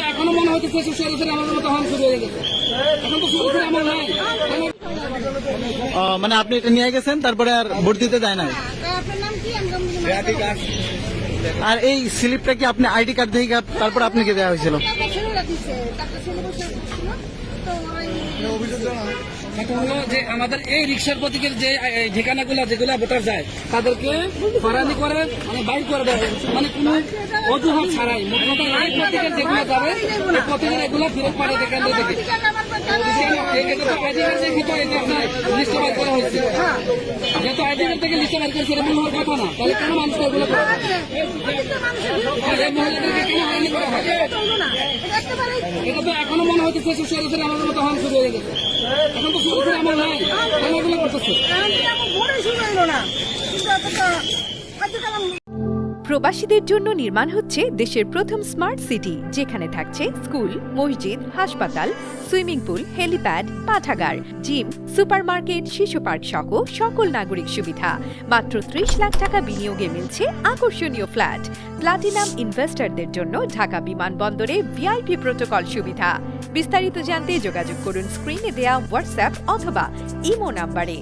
এখনো মনে হচ্ছে আমাদের মতো হন শুরু হয়ে গেছে। এখন তো শুরু করে আমার নাই। মানে আপনি এটা নিয়ে গেছেন, তারপরে আর ভোট দিতে যায় না। আর এই স্লিপটা কি আপনি আইডি কার্ড দিয়ে তারপর আপনাকে দেওয়া হয়েছিল? হলো যে আমাদের এই রিক্সার প্রতীকের যে ঠিকানাগুলো যেগুলা ভোটার যায় তাদেরকে ফারানি করে মানে বাইর করে দেয়, মানে কোনো অজুহাত ছাড়াই মোট এই প্রতীকের যেগুলো যাবে এই প্রতীকের এগুলো ফেরত পাঠায় কেন্দ্র থেকে। লিস্টে বাইর করা হয়েছে, যেহেতু আইডি কার্ড থেকে লিস্টে বাইর করেছে এরকম হওয়ার কথা না, তাহলে কেন মানুষ এগুলো এটা তো এখনো মনে হচ্ছে আমাদের মতো হন শুরু হয়ে গেছে। এখন তো শুরু করে আমার নাই, কেন এগুলো করতেছে? প্রবাসীদের জন্য নির্মাণ হচ্ছে দেশের প্রথম স্মার্ট সিটি, যেখানে থাকছে স্কুল, মসজিদ, হাসপাতাল, সুইমিং পুল, হেলিপ্যাড, পাঠাগার, জিম, সুপারমার্কেট, শিশু পার্ক সহ সকল নাগরিক সুবিধা। মাত্র ৩০ লাখ টাকা বিনিয়োগে মিলছে আকর্ষণীয় ফ্ল্যাট। প্লাটিনাম ইনভেস্টরদের জন্য ঢাকা বিমানবন্দরে ভিআইপি প্রোটোকল সুবিধা। বিস্তারিত জানতে যোগাযোগ করুন স্ক্রিনে দেয়া হোয়াটসঅ্যাপ অথবা ইমো নাম্বারে।